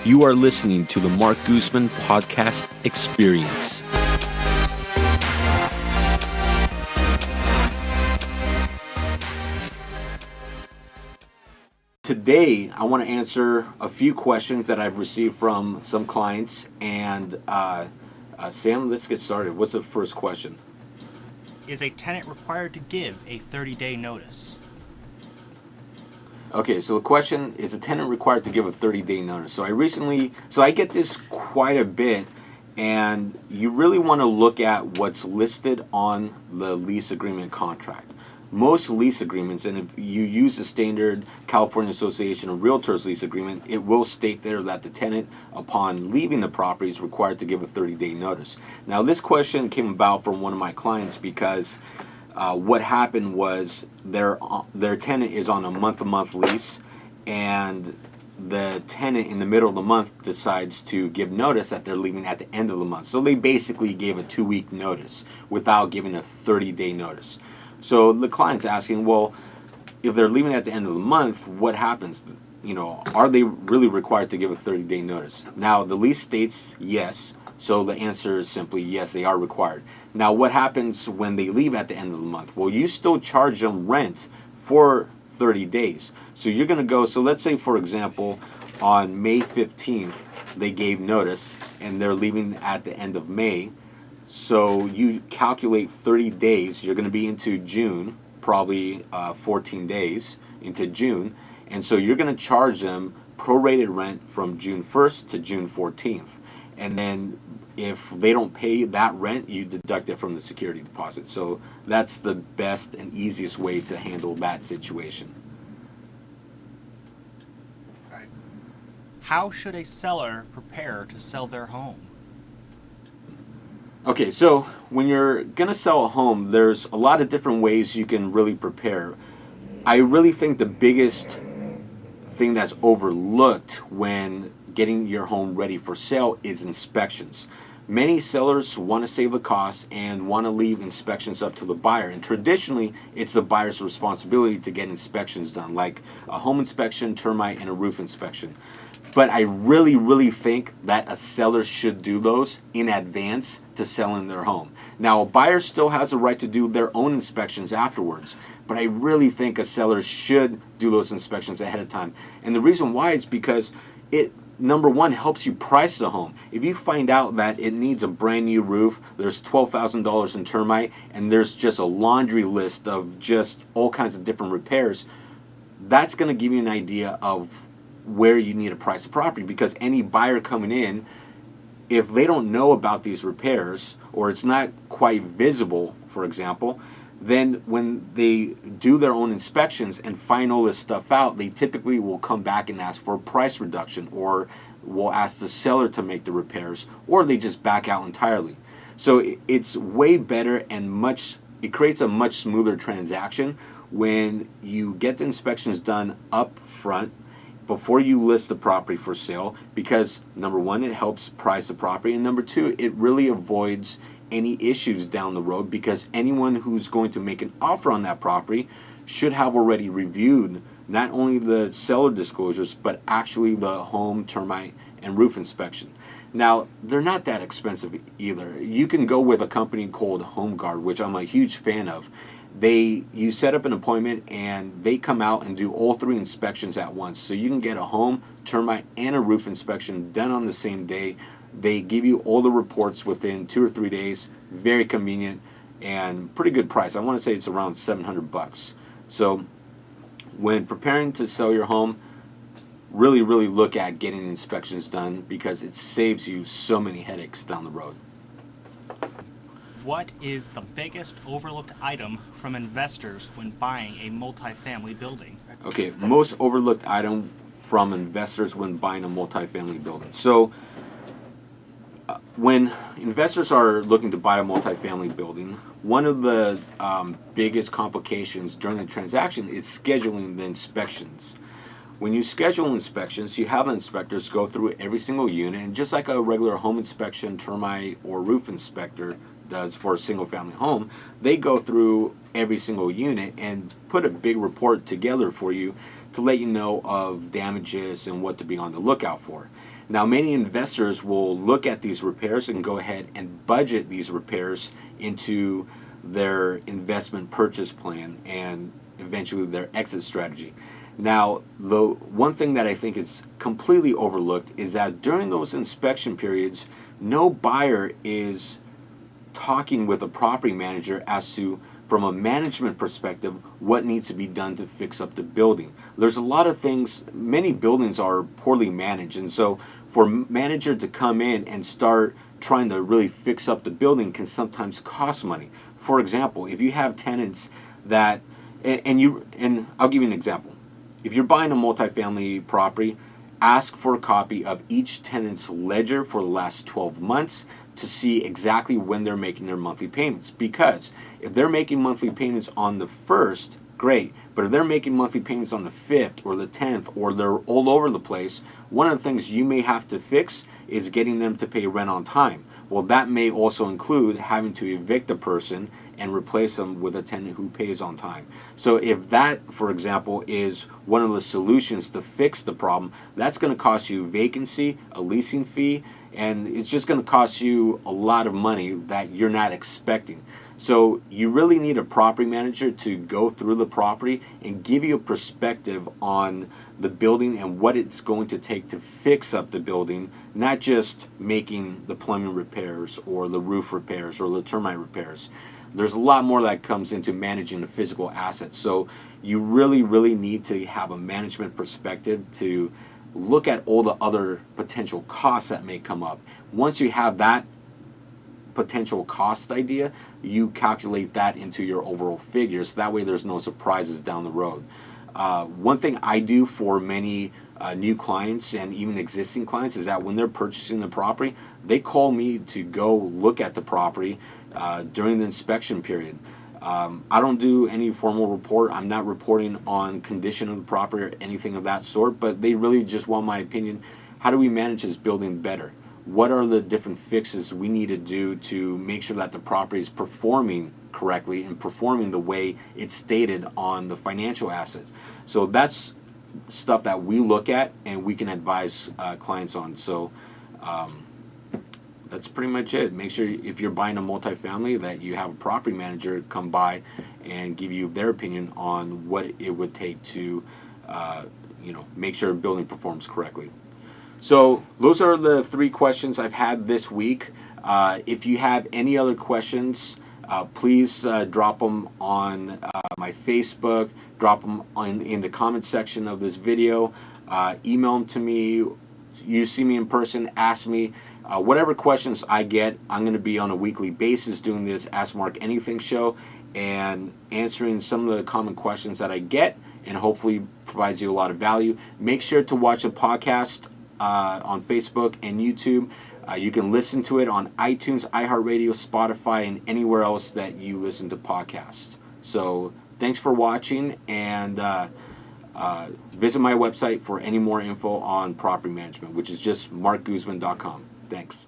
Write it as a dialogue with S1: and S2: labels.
S1: You are listening to the Marc Guzman Podcast Experience. Today, I want to answer a few questions that I've received from some clients. And Sam, let's get started. What's the first question?
S2: Is a tenant required to give a 30-day notice?
S1: Okay, so the question is a tenant required to give a 30-day notice? So I get this quite a bit, and you really want to look at what's listed on the lease agreement contract. Most lease agreements, and if you use the standard California Association of Realtors lease agreement, it will state there that the tenant, upon leaving the property, is required to give a 30-day notice. Now, this question came about from one of my clients because what happened was their tenant is on a month-to-month lease, and the tenant in the middle of the month decides to give notice that they're leaving at the end of the month. So they basically gave a 2-week notice without giving a 30-day notice. So the client's asking, well, if they're leaving at the end of the month, what happens? Are they really required to give a 30-day notice? Now, the lease states yes. So the answer is simply yes, they are required. Now, what happens when they leave at the end of the month? Well, you still charge them rent for 30 days. So you're going to go, so let's say, for example, on May 15th, they gave notice and they're leaving at the end of May. So you calculate 30 days, you're going to be into June, probably 14 days into June. And so you're going to charge them prorated rent from June 1st to June 14th. And then if they don't pay that rent, you deduct it from the security deposit. So that's the best and easiest way to handle that situation.
S2: Right. How should a seller prepare to sell their home?
S1: Okay, so when you're going to sell a home, there's a lot of different ways you can really prepare. I really think the biggest thing that's overlooked when getting your home ready for sale is inspections. Many sellers want to save the cost and want to leave inspections up to the buyer. And traditionally, it's the buyer's responsibility to get inspections done, like a home inspection, termite, and a roof inspection. But I really think that a seller should do those in advance to selling their home. Now, a buyer still has a right to do their own inspections afterwards, but I really think a seller should do those inspections ahead of time. And the reason why is because it, number one, helps you price the home. If you find out that it needs a brand new roof, there's $12,000 in termite, and there's just a laundry list of just all kinds of different repairs, that's going to give you an idea of where you need to price the property, because any buyer coming in, if they don't know about these repairs or it's not quite visible, for example, then when they do their own inspections and find all this stuff out, they typically will come back and ask for a price reduction, or will ask the seller to make the repairs, or they just back out entirely. So it's way better and it creates a much smoother transaction when you get the inspections done up front before you list the property for sale, because number one, it helps price the property, and number two, it really avoids any issues down the road, because anyone who's going to make an offer on that property should have already reviewed not only the seller disclosures, but actually the home, termite, and roof inspection. Now, they're not that expensive either. You can go with a company called HomeGuard, which I'm a huge fan of. You set up an appointment and they come out and do all 3 inspections at once. So you can get a home, termite, and a roof inspection done on the same day. They give you all the reports within 2 or 3 days. Very convenient and pretty good price. I want to say it's around $700. So when preparing to sell your home, really look at getting inspections done, because it saves you so many headaches down the road.
S2: What is the biggest overlooked item from investors when buying a multifamily building?
S1: Okay, most overlooked item from investors when buying a multifamily building. So when investors are looking to buy a multifamily building, one of the biggest complications during the transaction is scheduling the inspections. When you schedule inspections, you have inspectors go through every single unit, and just like a regular home inspection, termite, or roof inspector does for a single family home, they go through every single unit and put a big report together for you to let you know of damages and what to be on the lookout for. Now, many investors will look at these repairs and go ahead and budget these repairs into their investment purchase plan and eventually their exit strategy. Now, the one thing that I think is completely overlooked is that during those inspection periods, no buyer is talking with a property manager as to, from a management perspective, what needs to be done to fix up the building. There's a lot of things, many buildings are poorly managed, and so for a manager to come in and start trying to really fix up the building can sometimes cost money. For example, if you have tenants that, and I'll give you an example. If you're buying a multifamily property, ask for a copy of each tenant's ledger for the last 12 months to see exactly when they're making their monthly payments. Because if they're making monthly payments on the 1st, great. But if they're making monthly payments on the 5th or the 10th, or they're all over the place, one of the things you may have to fix is getting them to pay rent on time. Well, that may also include having to evict a person and replace them with a tenant who pays on time. So if that, for example, is one of the solutions to fix the problem, that's going to cost you vacancy, a leasing fee, and it's just going to cost you a lot of money that you're not expecting. So you really need a property manager to go through the property and give you a perspective on the building and what it's going to take to fix up the building, not just making the plumbing repairs or the roof repairs or the termite repairs. There's a lot more that comes into managing the physical assets. So you really, really need to have a management perspective to look at all the other potential costs that may come up. Once you have that potential cost idea, you calculate that into your overall figures. That way there's no surprises down the road. One thing I do for many new clients and even existing clients is that when they're purchasing the property, they call me to go look at the property during the inspection period. I don't do any formal report. I'm not reporting on condition of the property or anything of that sort, but they really just want my opinion. How do we manage this building better? What are the different fixes we need to do to make sure that the property is performing correctly and performing the way it's stated on the financial asset? So that's stuff that we look at and we can advise clients on. So that's pretty much it. Make sure if you're buying a multifamily that you have a property manager come by and give you their opinion on what it would take to make sure a building performs correctly. So those are the 3 questions I've had this week. If you have any other questions, please drop them on my Facebook, drop them in the comment section of this video, email them to me. You see me in person, ask me. Whatever questions I get, I'm going to be on a weekly basis doing this Ask Marc Anything show and answering some of the common questions that I get, and hopefully provides you a lot of value. Make sure to watch the podcast on Facebook and YouTube. You can listen to it on iTunes, iHeartRadio, Spotify, and anywhere else that you listen to podcasts. So thanks for watching, and visit my website for any more info on property management, which is just markguzman.com. Thanks.